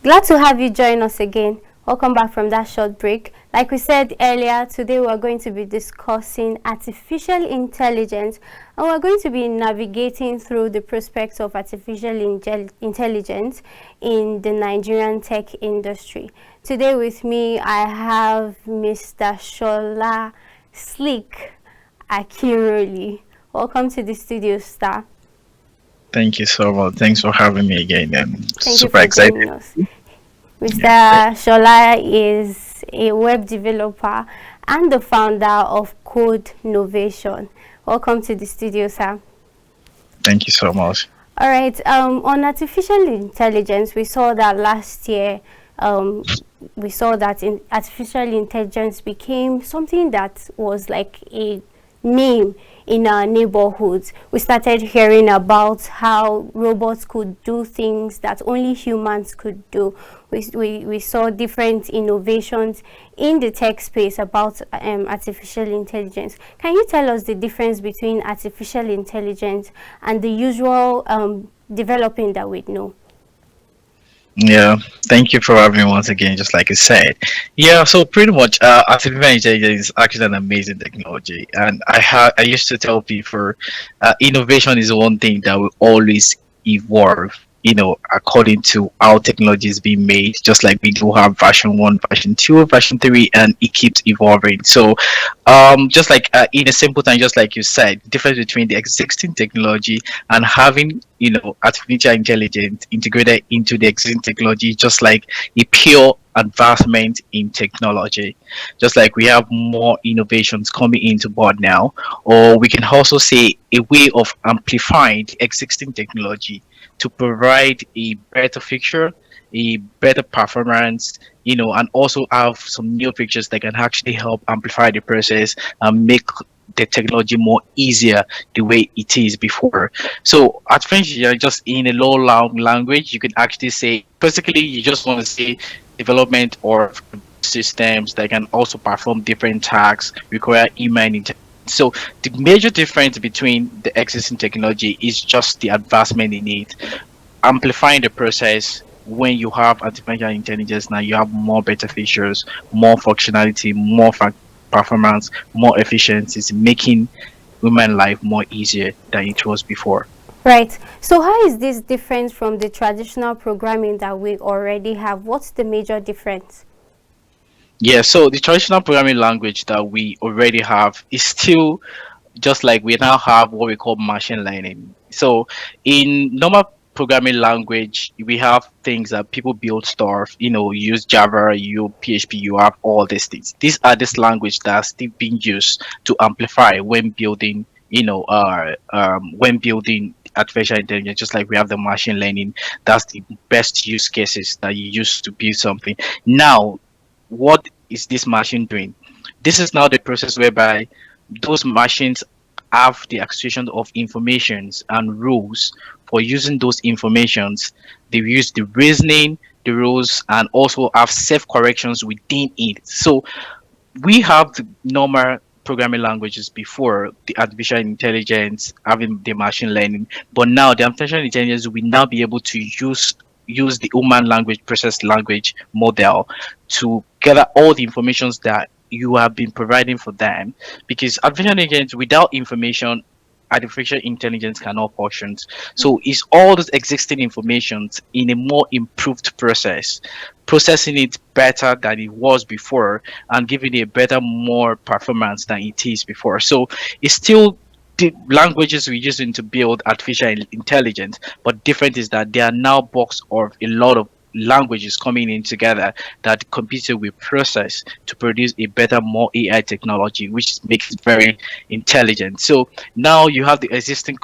Glad to have you join us again. Welcome back from that short break. Like we said earlier, today we are going to be discussing artificial intelligence, and we're going to be navigating through the prospects of artificial intelligence in the Nigerian tech industry. Today with me, I have Mr. Shola Slick Akinrolie. Welcome to the studio, star. Thank you so much. Thanks for having me again. I'm Thank you super for joining excited. us. Mr. Yeah. Shola is a web developer and the founder of Codenovation. Welcome to the studio, sir. Thank you so much. All right. On artificial intelligence, we saw that last year. We saw that artificial intelligence became something that was like a name in our neighborhoods. We started hearing about how robots could do things that only humans could do. We saw different innovations in the tech space about artificial intelligence. Can you tell us the difference between artificial intelligence and the usual developing that we know? Yeah, thank you for having me once again, just like you said. Yeah, so pretty much artificial intelligence is actually an amazing technology. And I used to tell people innovation is one thing that will always evolve, according to how technology is being made, just like we do have version one, version two, version three, and it keeps evolving. So just like in a simple time, just like you said, the difference between the existing technology and having artificial intelligence integrated into the existing technology, just like a pure advancement in technology. Just like we have more innovations coming into board now, or we can also say a way of amplifying the existing technology to provide a better feature, a better performance, and also have some new features that can actually help amplify the process and make the technology more easier the way it is before. So at French, you're just in a low long language, you can actually say basically you just want to say development or systems that can also perform different tasks, require human intelligence. So the major difference between the existing technology is just the advancement in it, amplifying the process. When you have artificial intelligence now, you have more better features, more functionality, more performance, more efficiencies, making human life more easier than it was before. Right. So how is this different from the traditional programming that we already have? What's the major difference? Yeah, so the traditional programming language that we already have is still just like we now have what we call machine learning. So in normal programming language, we have things that people build stuff, you use Java, you PHP, you have all these things. These are this language that's still being used to amplify when building, when building artificial intelligence, just like we have the machine learning, that's the best use cases that you use to build something. Now, what is this machine doing? This is now the process whereby those machines have the accession of informations and rules. For using those informations, they use the reasoning, the rules, and also have self corrections within it. So we have the normal programming languages before the artificial intelligence having the machine learning, but now the artificial intelligence will now be able to use the human language process language model to gather all the informations that you have been providing for them, because artificial intelligence without information, artificial intelligence cannot function. So it's all those existing informations in a more improved process, processing it better than it was before and giving it a better, more performance than it is before. So it's still the languages we're using to build artificial intelligence, but different is that they are now box of a lot of languages coming in together that computer will process to produce a better, more AI technology, which makes it very intelligent. So now you have the existing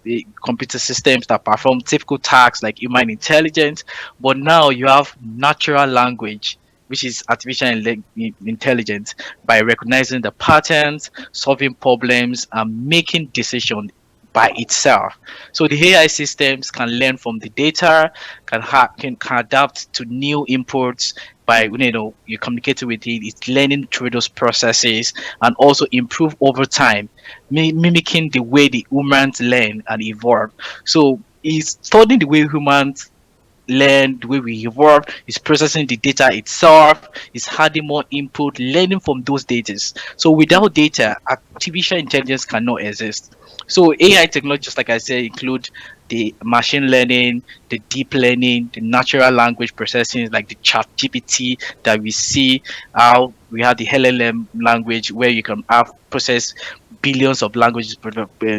the computer systems that perform typical tasks like human intelligence, but now you have natural language, which is artificial intelligence, by recognizing the patterns, solving problems, and making decisions by itself. So the AI systems can learn from the data, can adapt to new inputs by you communicate with it. It's learning through those processes and also improve over time, mimicking the way the humans learn and evolve. So it's studying the way humans learn, the way we evolve, is processing the data itself, is adding more input, learning from those data. So without data, artificial intelligence cannot exist. So AI technology, just like I said, include the machine learning, the deep learning, the natural language processing, like the chat GPT that we see. How we have the LLM language where you can have process billions of languages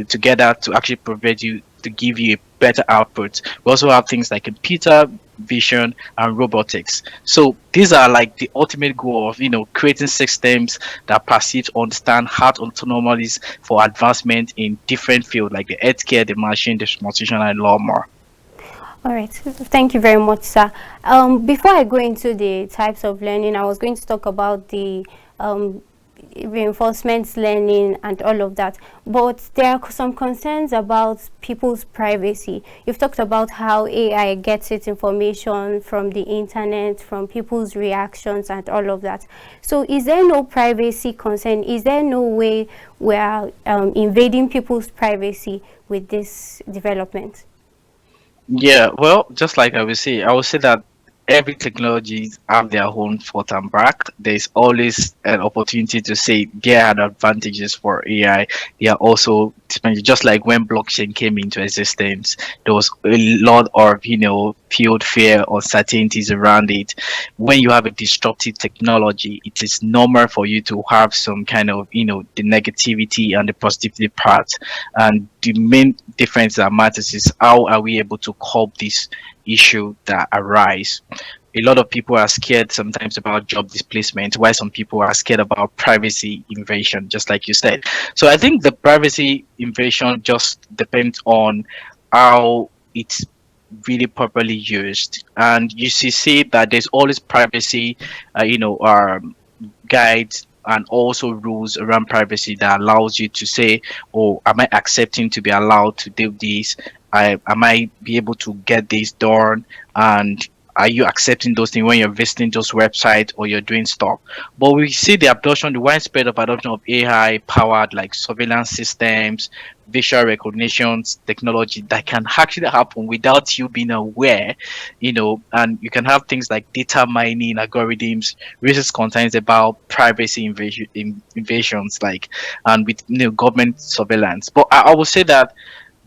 together to actually provide you to give you a better output. We also have things like computer vision and robotics. So these are like the ultimate goal of creating systems that perceive, understand, act autonomously for advancement in different fields like the healthcare, the machine, the transportation, and a lot more. All right, thank you very much, sir. Before I go into the types of learning, I was going to talk about the reinforcement learning and all of that, but there are some concerns about people's privacy. You've talked about how AI gets its information from the internet, from people's reactions and all of that. So is there no privacy concern? Is there no way we are invading people's privacy with this development? Yeah, well, just like I would say that every technology have their own fault and back. There's always an opportunity to say there are advantages for AI. There are also just like when blockchain came into existence, there was a lot of field fear, uncertainties around it. When you have a disruptive technology, it is normal for you to have some kind of the negativity and the positivity part. And the main difference that matters is how are we able to cope this issue that arise. A lot of people are scared sometimes about job displacement, while some people are scared about privacy invasion, just like you said. So I think the privacy invasion just depends on how it's really properly used. And you see that there's always privacy, guides and also rules around privacy that allows you to say, oh, am I accepting to be allowed to do this? Am I be able to get this done? And are you accepting those things when you're visiting those websites or you're doing stuff? But we see the widespread of adoption of AI powered like surveillance systems, visual recognition technology that can actually happen without you being aware, and you can have things like data mining algorithms, raises concerns about privacy invasions, like, and with government surveillance. But I would say that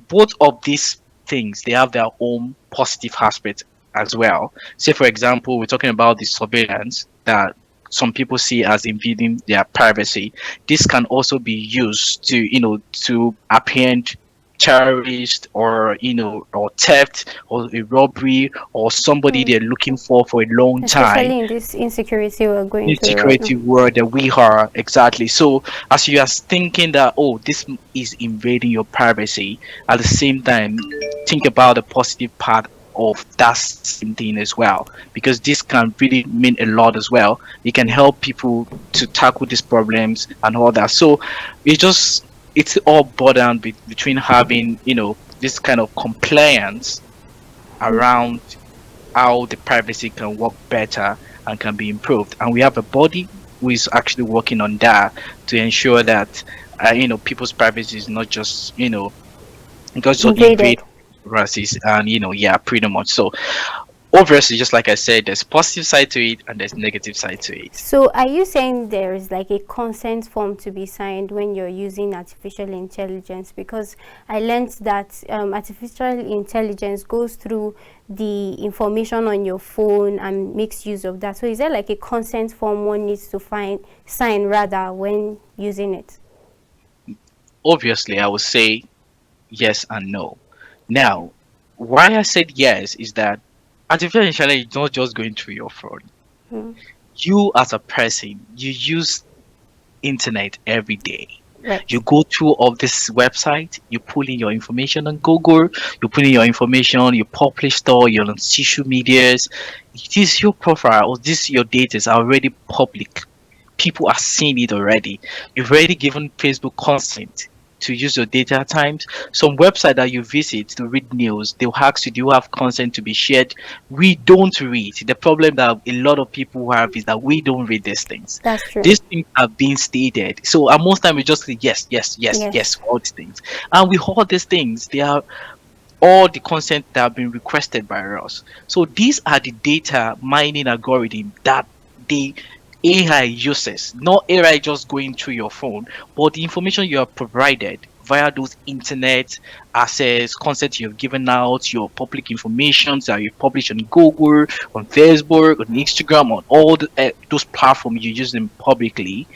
both of these things, they have their own positive aspects as well. Say for example, we're talking about the surveillance that some people see as invading their privacy. This can also be used to to apprehend terrorist, or or theft, or a robbery, or somebody Mm. they're looking for a long time. Especially in this insecurity we're going through right now. Insecurity world that we are, exactly. So as you are thinking that, oh, this is invading your privacy, at the same time think about the positive part of that same thing as well, because this can really mean a lot as well. It can help people to tackle these problems and all that. So it's all boiled down between having this kind of compliance around how the privacy can work better and can be improved. And we have a body who is actually working on that to ensure that people's privacy is not just because so invade Invaded. races, and yeah, pretty much. So obviously, just like I said, there's positive side to it and there's negative side to it. So are you saying there is like a consent form to be signed when you're using artificial intelligence? Because I learned that artificial intelligence goes through the information on your phone and makes use of that. So is there like a consent form one needs to sign rather when using it? Obviously, I would say yes and no. Now, why I said yes is that artificial intelligence is not just going through your phone. Hmm. You as a person, you use internet every day. Right. You go through all this website, you pull in your information on Google, you put in your information, you publish store, you're on social medias. This your profile, or this your data is already public. People are seeing it already. You've already given Facebook consent to use your data at times. Some website that you visit to read news, they'll ask you, do you have consent to be shared? We don't read. The problem that a lot of people have is that we don't read these things. That's true. These things are being stated. So most time we just say yes, yes, yes, yes, Yes. for all these things. And with all these things, they are all the content that have been requested by us. So these are the data mining algorithm that the AI uses, not AI just going through your phone, but the information you are provided via those internet access, content you've given out, your public information that you publish on Google, on Facebook, on Instagram, on all those platforms you use them publicly.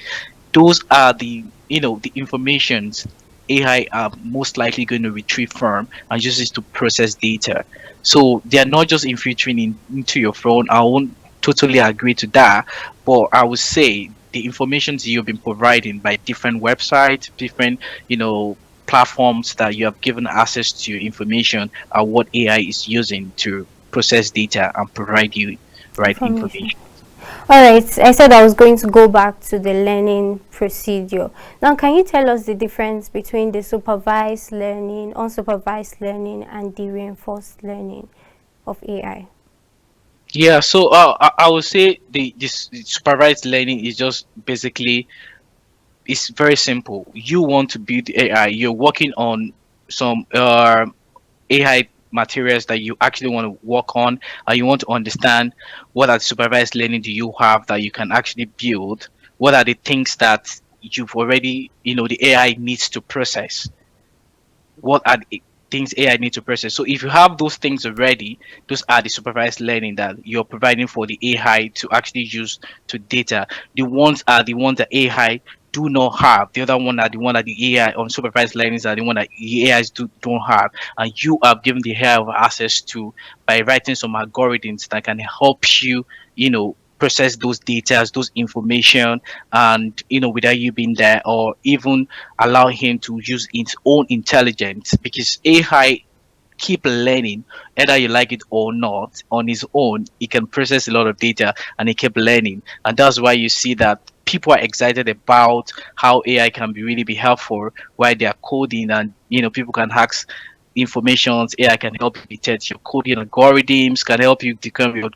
Those are the informations AI are most likely going to retrieve from and use it to process data. So they are not just infiltrating into your phone. I won't totally agree to that, but I would say the information you've been providing by different websites, different platforms that you have given access to your information are what AI is using to process data and provide you right Information. information. All right, I said I was going to go back to the learning procedure. Now, can you tell us the difference between the supervised learning, unsupervised learning, and the reinforced learning of AI? Yeah, so I would say the supervised learning is just basically, it's very simple. You want to build AI, you're working on some AI materials that you actually want to work on, and you want to understand what are the supervised learning do you have that you can actually build. What are the things that you've already, the AI needs to process, what are the things AI need to process. So if you have those things already, those are the supervised learning that you're providing for the AI to actually use to data. The ones are the ones that AI do not have. The other one are the one that the AI unsupervised learnings are the one that the AIs don't have. And you are given the AI access to by writing some algorithms that can help you, process those data, those information, and without you being there, or even allow him to use its own intelligence, because AI keep learning, either you like it or not. On his own, he can process a lot of data and he keep learning, and that's why you see that people are excited about how AI can be helpful while they are coding, and people can ask informations. AI can help you detect your coding algorithms, can help you become your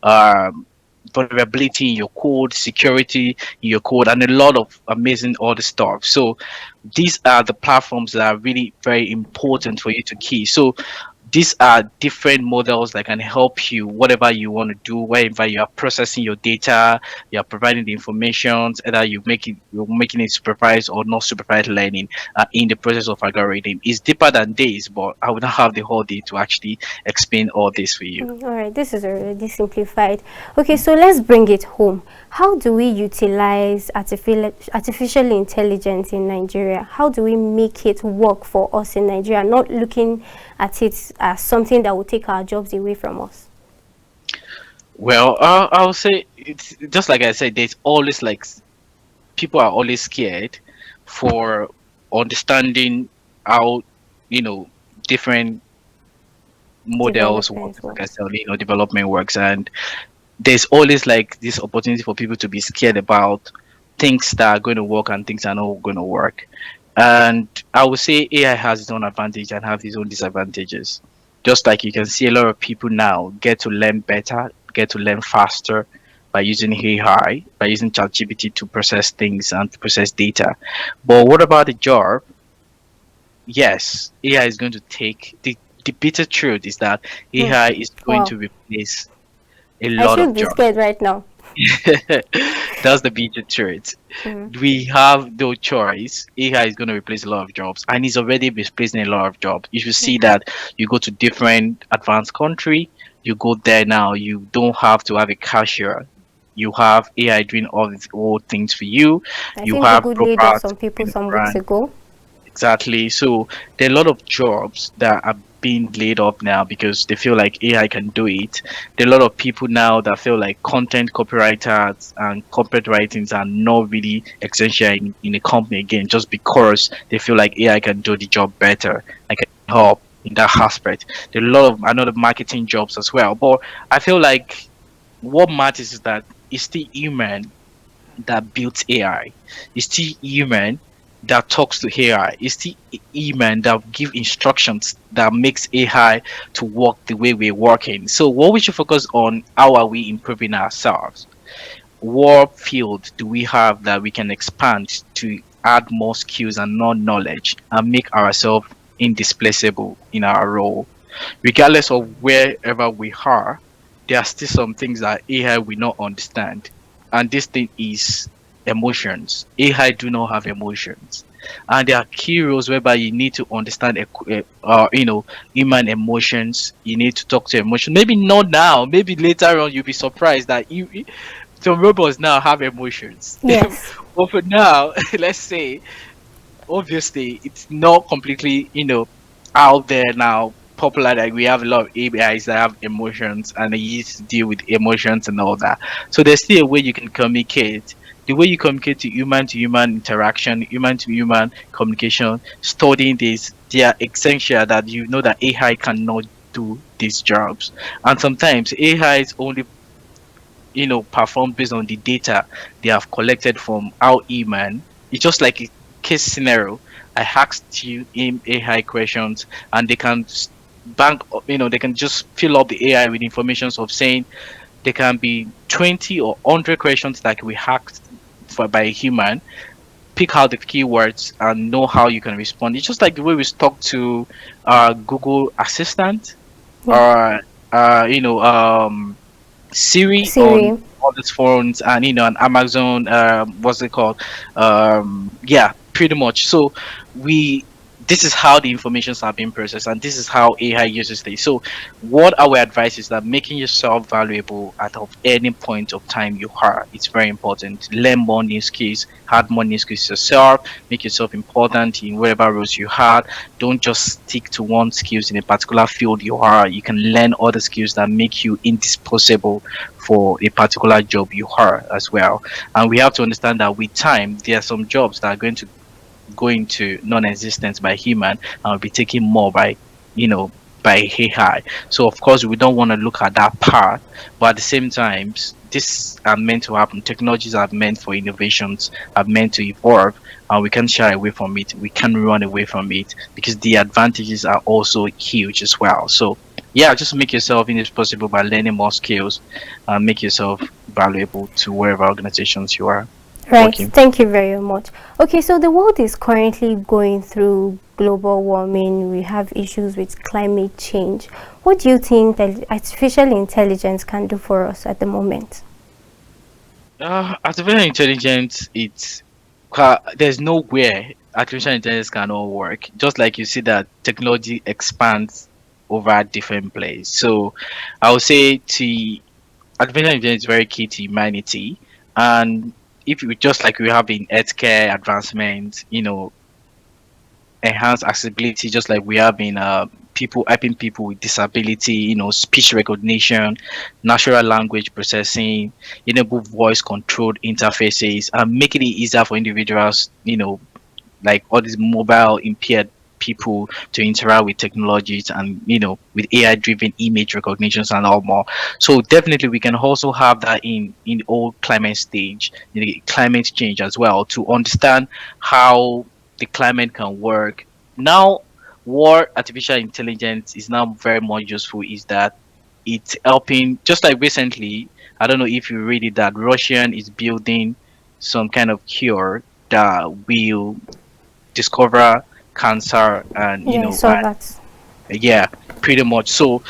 um vulnerability in your code, security in your code, and a lot of amazing other stuff. So these are the platforms that are really very important for you to key. So these are different models that can help you whatever you want to do, wherever you are processing your data, you are providing the information, either you're making it supervised or not supervised learning in the process of algorithm. It's deeper than this, but I would not have the whole day to actually explain all this for you. All right, this is already simplified. Okay, so let's bring it home. How do we utilize artificial intelligence in Nigeria? How do we make it work for us in Nigeria, not looking at it as something that will take our jobs away from us? Well, I would say it's just like I said. There's always like people are always scared for understanding how you know different models work, Development like I works. said, development works, and there's always like this opportunity for people to be scared about things that are going to work and things that are not going to work. And I would say AI has its own advantage and have its own disadvantages. Just like you can see a lot of people now get to learn better, get to learn faster by using AI, by using ChatGPT to process things and to process data. But what about the job? Yes, AI is going to take the bitter truth is that Hmm. AI is going Wow. to replace a I lot should of be jobs. scared right now. That's the bitter truth. Hmm. We have no choice. AI is going to replace a lot of jobs, and it's already replacing a lot of jobs. You should see that you go to different advanced country, you go there now, you don't have to have a cashier. You have AI doing all these old things for you. I You think have Google laid off robots some people in some weeks front. ago. Exactly. So there are a lot of jobs that are being laid off now because they feel like AI can do it. There are a lot of people now that feel like content copywriters and corporate writings are not really essential in a company again, just because they feel like AI can do the job better. I can help in that aspect. There are a lot of another marketing jobs as well. But I feel like what matters is that it's still human that built AI. It's still human that talks to AI. It's still human that give instructions that makes AI to work the way we're working. So what we should focus on, how are we improving ourselves? What field do we have that we can expand to add more skills and more knowledge and make ourselves indisplaceable in our role. Regardless of wherever we are, there are still some things that AI will not understand. And this thing is emotions. AI do not have emotions. And there are key roles whereby you need to understand, human emotions. You need to talk to emotion. Maybe not now. Maybe later on, you'll be surprised that some robots now have emotions. Yes. But for now, let's say obviously it's not completely out there now popular, like we have a lot of ABIs that have emotions and they used to deal with emotions and all that. So there's still a way you can communicate. The way you communicate to human interaction, human to human communication, studying this, they are essential that you know that AI cannot do these jobs. And sometimes AI is only perform based on the data they have collected from our human. It's just like a case scenario. I asked you in AI questions, and they can they can just fill up the AI with information of saying there can be 20 or 100 questions like we asked for by a human. Pick out the keywords and know how you can respond. It's just like the way we talk to Google Assistant Yeah. or Siri Siri. on all these phones, and on Amazon, what's it called? Yeah, pretty much. So we this is how the informations are being processed, and this is how AI uses this. So what our advice is that making yourself valuable at of any point of time you are, it's very important. Learn more new skills, add more new skills yourself, make yourself important in whatever roles you had. Don't just stick to one skills in a particular field you are. You can learn other skills that make you indispensable for a particular job you are as well. And we have to understand that with time, there are some jobs that are going to go into non-existence by human and will be taken more by you know by AI. So of course we don't want to look at that part, but at the same time, this are meant to happen. Technologies are meant for innovations, are meant to evolve, and we can't shy away from it. We can't run away from it because the advantages are also huge as well. So yeah, just make yourself indispensable by learning more skills and make yourself valuable to wherever organizations you are Right. working. Thank you very much. Okay, so the world is currently going through global warming. We have issues with climate change. What do you think that artificial intelligence can do for us at the moment? Artificial intelligence, there's nowhere artificial intelligence cannot work. Just like you see that technology expands over different places. So I would say to artificial intelligence is very key to humanity. And if you just like we have in healthcare advancement, enhance accessibility, just like we have in people helping people with disability, speech recognition, natural language processing, enable voice controlled interfaces, and making it easier for individuals, like all these mobile impaired people to interact with technologies and with AI driven image recognitions and all more. So definitely we can also have that in the old climate stage, in the climate change as well, to understand how the climate can work. Now what artificial intelligence is now very much useful is that it's helping, just like recently, I don't know if you read it, that Russian is building some kind of cure that will discover cancer and Yeah, I saw that. yeah, pretty much. So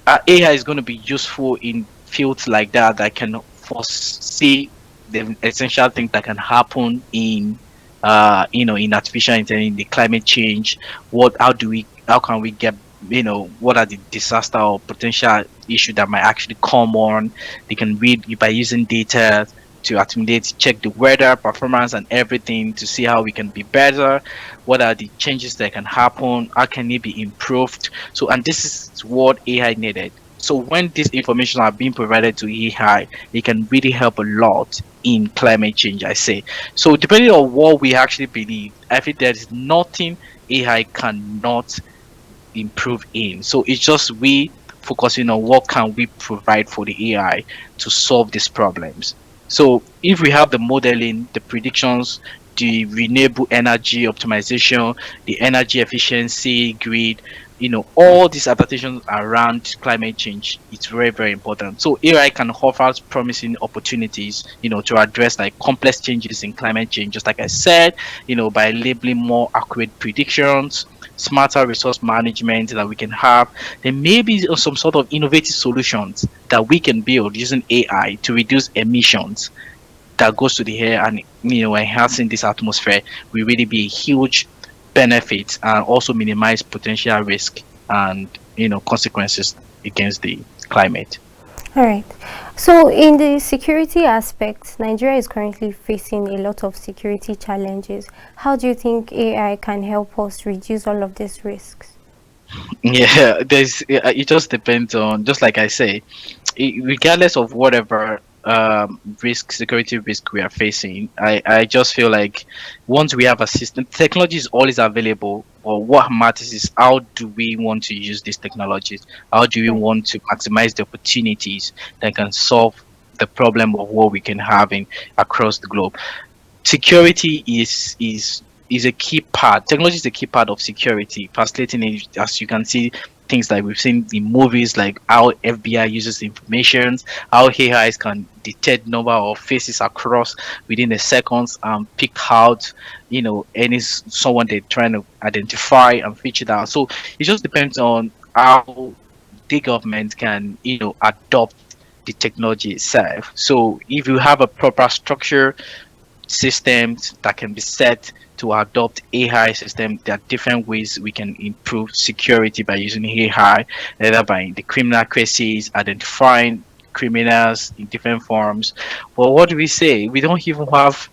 AI is going to be useful in fields like that can foresee the essential things that can happen in artificial intelligence, the climate change. How can we get, what are the disaster or potential issue that might actually come on. They can read by using data to accumulate, check the weather, performance, and everything to see how we can be better. What are the changes that can happen? How can it be improved? So, and this is what AI needed. So, when this information are being provided to AI, it can really help a lot in climate change, I say. So, depending on what we actually believe, I think there is nothing AI cannot improve in. So it's just we focusing on what can we provide for the AI to solve these problems. So if we have the modeling, the predictions, the renewable energy optimization, the energy efficiency grid, all these adaptations around climate change, it's very, very important. So AI can offer us promising opportunities, to address like complex changes in climate change, just like I said, by labeling more accurate predictions, smarter resource management that we can have. There may be some sort of innovative solutions that we can build using AI to reduce emissions that goes to the air, and enhancing this atmosphere will really be a huge benefit and also minimize potential risk and consequences against the climate. All right. So, in the security aspect, Nigeria is currently facing a lot of security challenges. How do you think AI can help us reduce all of these risks? Yeah, it just depends on, just like I say, regardless of whatever security risk we are facing. I just feel like once we have a system, technology is always available, but what matters is how do we want to use these technologies? How do we Right. want to maximize the opportunities that can solve the problem of what we can have in across the globe? Security is a key part. Technology is a key part of security, facilitating it, as you can see things like we've seen in movies, like how FBI uses information, how AIs can detect number of faces across within a seconds and pick out, someone they're trying to identify and feature that. So it just depends on how the government can, adopt the technology itself. So if you have a proper structure systems that can be set to adopt AI system. There are different ways we can improve security by using AI, either by the criminal cases, identifying criminals in different forms. But what do we say? We don't even have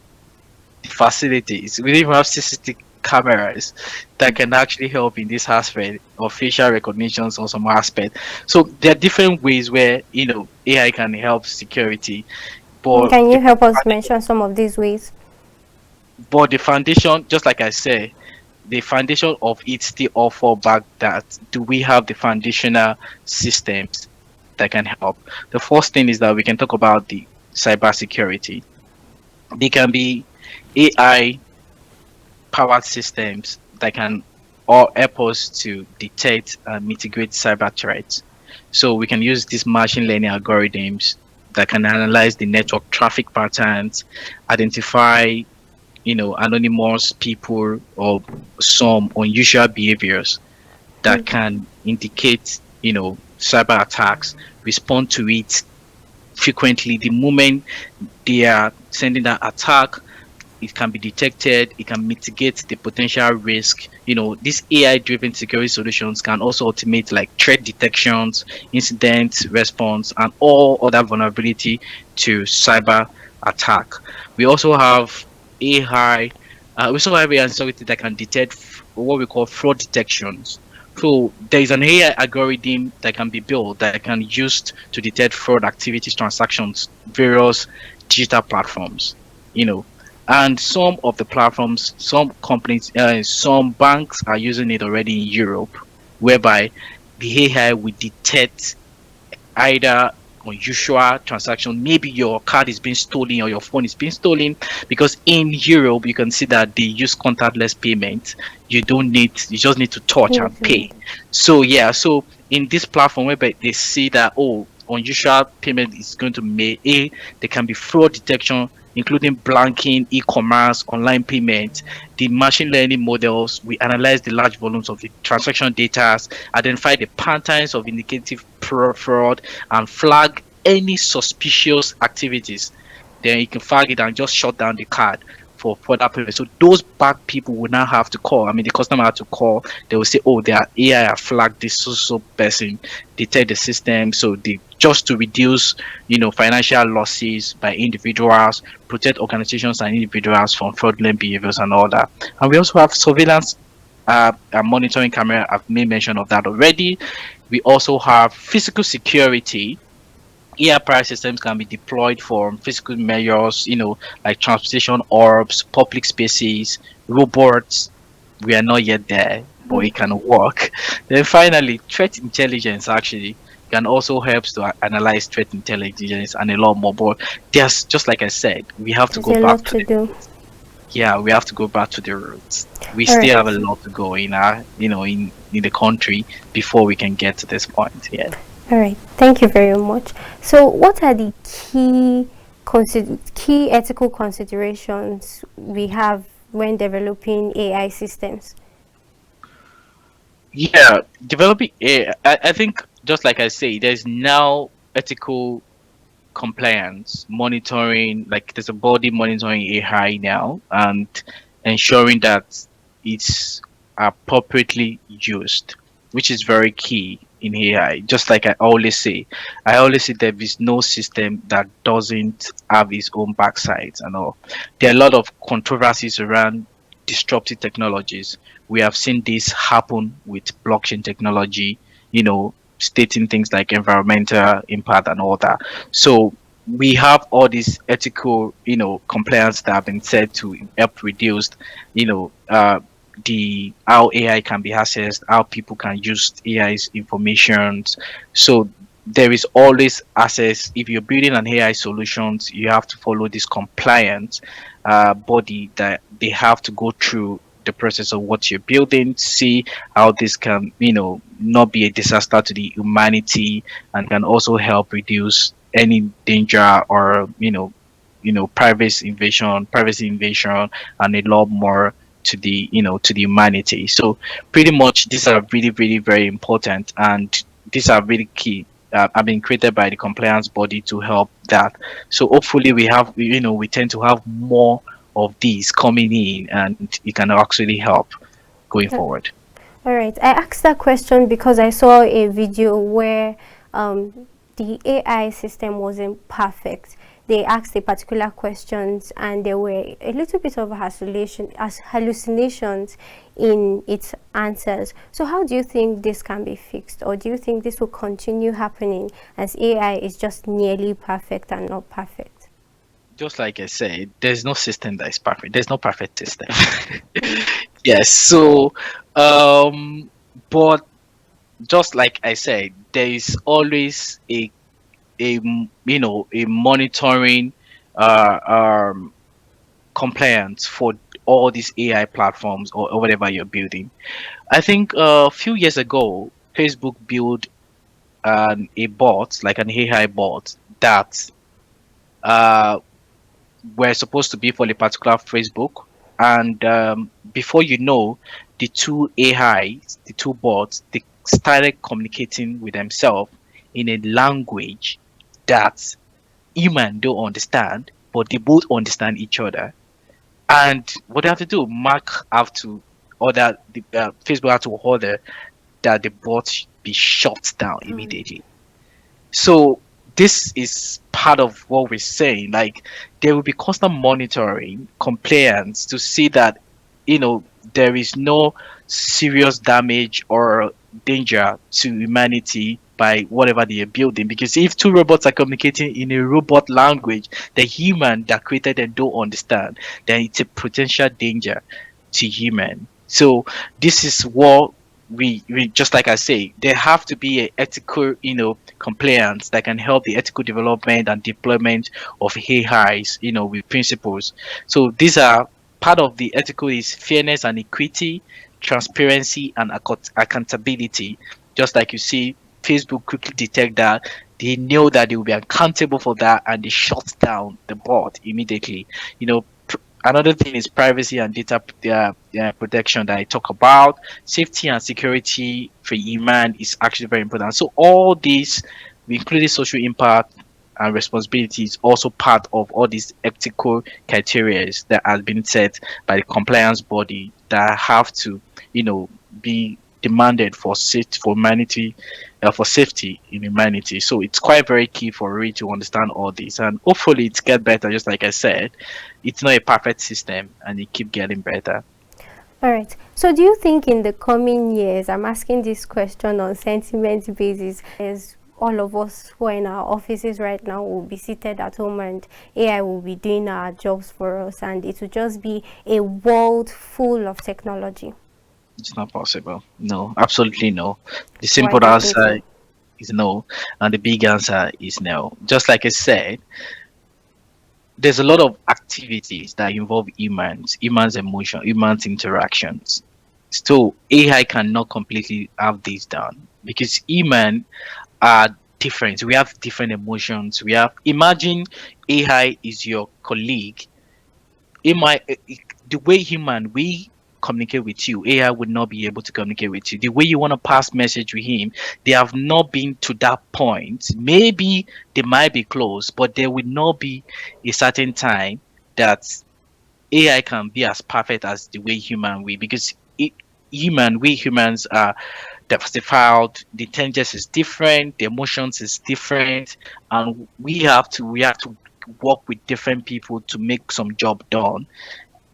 the facilities. We don't even have CCTV cameras that can actually help in this aspect of facial recognitions or some aspect. So there are different ways where AI can help security, but Can the you help us mention some of these ways? foundation, just like I said, the foundation of it still all fall back that do we have the foundational systems that can help? The first thing is that we can talk about the cybersecurity. They can be AI powered systems that can all help us to detect and mitigate cyber threats. So we can use these machine learning algorithms that can analyze the network traffic patterns, identify anonymous people or some unusual behaviors that Mm. can indicate, cyber attacks, respond to it frequently. The moment they are sending that attack, it can be detected, it can mitigate the potential risk. These AI driven security solutions can also automate like threat detections, incident response, and all other vulnerability to cyber attack. We also have AI, we also have AI security that can detect what we call fraud detections. So there is an AI algorithm that can be built that can be used to detect fraud activities, transactions, various digital platforms. You know, and some of the platforms, some companies, some banks are using it already in Europe, whereby the AI will detect either unusual transaction, maybe your card is being stolen or your phone is being stolen, because in Europe you can see that they use contactless payment. You just need to touch and pay. So yeah, so in this platform whereby they see that, oh, unusual payment is going to make a, there can be fraud detection, including blanking, e-commerce, online payment. The machine learning models, we analyze the large volumes of the transaction data, identify the patterns of indicative fraud, and flag any suspicious activities. Then you can flag it and just shut down the card for further payment. So those bad people will now have to call. I mean, the customer have to call. They will say, "Oh, their AI have flagged this so person." Detect the system, so they just to reduce, financial losses by individuals, protect organizations and individuals from fraudulent behaviors and all that. And we also have surveillance and monitoring camera. I've made mention of that already. We also have physical security. ERPI systems can be deployed for physical measures, like transportation orbs, public spaces, robots. We are not yet there, but it can work. Then finally, threat intelligence actually can also help to analyze threat intelligence and a lot more. But there's, just like I said, we have to There's go a back lot to to the do. yeah, we have to go back to the roots. We All still have a right. lot to go in our, in the country before we can get to this point. Yeah. All right. Thank you very much. So, what are the key ethical considerations we have when developing AI systems? Yeah, developing AI. I think just like I say, there's now ethical compliance monitoring. Like there's a body monitoring AI now and ensuring that it's appropriately used, which is very key in AI. Just like I always say there is no system that doesn't have its own backsides and all. There are a lot of controversies around disruptive technologies. We have seen this happen with blockchain technology, stating things like environmental impact and all that. So we have all these ethical, compliance that have been said to help reduce, you know, uh, the how AI can be accessed, how people can use AI's information. So there is always access. If you're building an AI solutions, you have to follow this compliance body that they have to go through the process of what you're building, see how this can, not be a disaster to the humanity and can also help reduce any danger or privacy invasion and a lot more to the to the humanity. So pretty much these are really really very important and these are really key. Have been created by the compliance body to help that. So hopefully we tend to have more of these coming in and it can actually help going forward. All right. I asked that question because I saw a video where the AI system wasn't perfect. They asked a particular questions and there were a little bit of hallucinations in its answers. So how do you think this can be fixed, or do you think this will continue happening as AI is just nearly perfect and not perfect? Just like I said, there's no system that is perfect. There's no perfect system. Yes. So, um, but just like I said, there is always a monitoring uh, um, compliance for all these AI platforms or whatever you're building. I think a few years ago, Facebook built a bot, like an AI bot, that uh, were supposed to be for a particular Facebook. And before you know, the two AIs, the two bots, they started communicating with themselves in a language that human don't understand, but they both understand each other. And what they have to do, Mark have to order Facebook have to order that the bot be shut down immediately. So this is part of what we're saying. Like there will be constant monitoring, compliance to see that you know there is no serious damage or danger to humanity by whatever they are building. Because if two robots are communicating in a robot language, the human that created them don't understand, then it's a potential danger to human. So this is what we just like I say, there have to be a ethical, compliance that can help the ethical development and deployment of AIs, with principles. So these are part of the ethical is fairness and equity, transparency and accountability. Just like you see, Facebook quickly detect that they know that they will be accountable for that and they shut down the bot immediately. Another thing is privacy and data protection that I talk about. Safety and security for human is actually very important. So all these, including social impact and responsibility, is also part of all these ethical criteria that has been set by the compliance body that have to, be demanded for safety for humanity, for safety in humanity. So it's quite very key for we to understand all this, and hopefully it's get better. Just like I said, it's not a perfect system, and it keep getting better. All right. So do you think in the coming years, I'm asking this question on sentiment basis, as all of us who are in our offices right now will be seated at home and AI will be doing our jobs for us and it will just be a world full of technology? It's not possible. No, absolutely no. The Why simple do you think answer so? is no, and the big answer is no. Just like I said, there's a lot of activities that involve humans emotion, humans interactions. So AI cannot completely have this done because human are different. We have different emotions. We have imagine AI is your colleague. The way human we communicate with you, AI would not be able to communicate with you. The way you want to pass message with him, they have not been to that point. Maybe they might be close, but there will not be a certain time that AI can be as perfect as the way human we, because we humans are diversified. The intelligence is different, the emotions is different, and we have to work with different people to make some job done.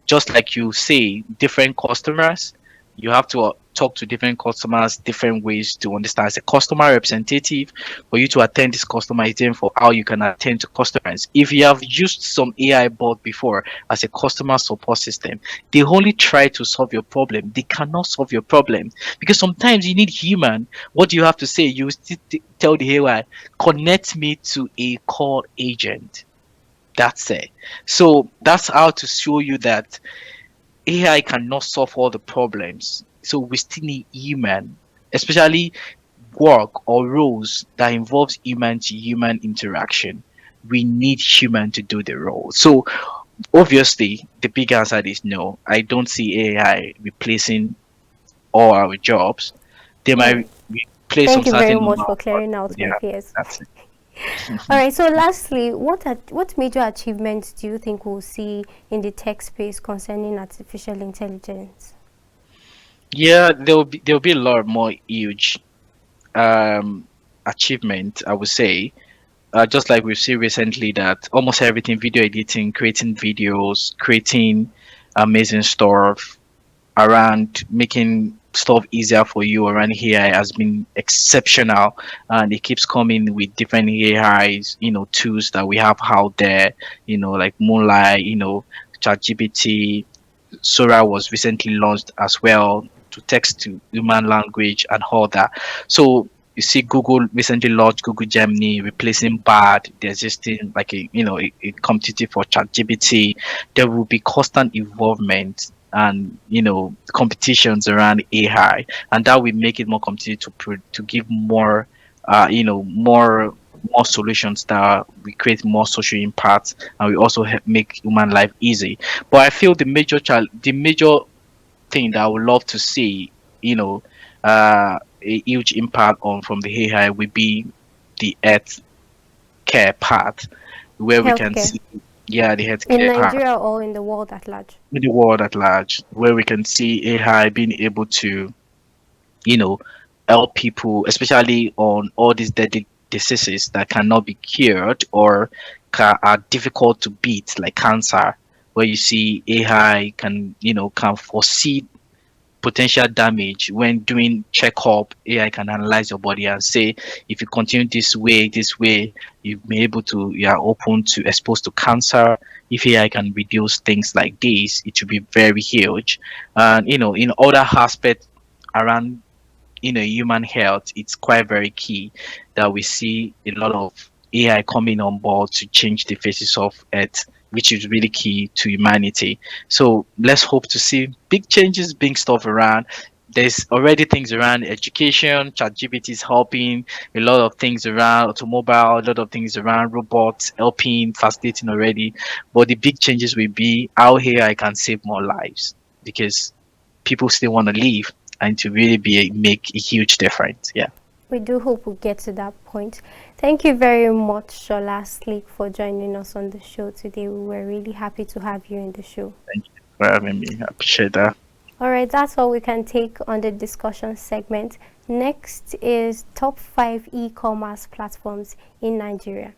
Just like you say, different customers, you have to talk to different customers different ways to understand. As a customer representative, for you to attend this customer is different for how you can attend to customers. If you have used some AI bot before as a customer support system, they only try to solve your problem. They cannot solve your problem, because sometimes you need human. What do you have to say? You still tell the AI, connect me to a call agent. That's it. So that's how to show you that AI cannot solve all the problems. So we still need human, especially work or roles that involves human to human interaction. We need human to do the role. So obviously the big answer is no. I don't see AI replacing all our jobs. They Hmm. might replace some Thank you very certain much number for of jobs, clearing but out my yeah, fears. that's it. All right. So, lastly, what major achievements do you think we'll see in the tech space concerning artificial intelligence? Yeah, there will be a lot more huge um achievement, I would say. Just like we've seen recently, that almost everything, video editing, creating videos, creating amazing stuff around making stuff easier for you around AI has been exceptional, and it keeps coming with different AIs, tools that we have out there, like Moonlight, ChatGPT. Sora was recently launched as well, to text to human language and all that. So you see, Google recently launched Google Gemini, replacing Bard, the existing, like a competitive for ChatGPT. There will be constant involvement and competitions around AI, and that will make it more competitive to give more, more solutions that we create more social impact, and we also help make human life easy. But I feel the major thing that I would love to see, you know, a huge impact on from the AI would be the health care part, where we can Healthcare see, yeah, the in healthcare part Nigeria or in the world at large? in the world at large, where we can see AI being able to, you know, help people, especially on all these deadly diseases that cannot be cured or are difficult to beat, like cancer, where you see AI can foresee potential damage when doing checkup. AI can analyze your body and say, if you continue this way, you may able to you are open to exposed to cancer. If AI can reduce things like this, it will be very huge. And in other aspects around human health, it's quite very key that we see a lot of AI coming on board to change the faces of Earth, which is really key to humanity. So let's hope to see big changes, big stuff around. There's already things around education. ChatGPT is helping a lot of things around automobile, a lot of things around robots, helping facilitating already. But the big changes will be how AI can save more lives, because people still want to live, and to really make a huge difference. Yeah. We do hope we'll get to that point. Thank you very much, Shola Slick, for joining us on the show today. We were really happy to have you in the show. Thank you for having me. I appreciate that. All right, that's all we can take on the discussion segment. Next is top 5 e-commerce platforms in Nigeria.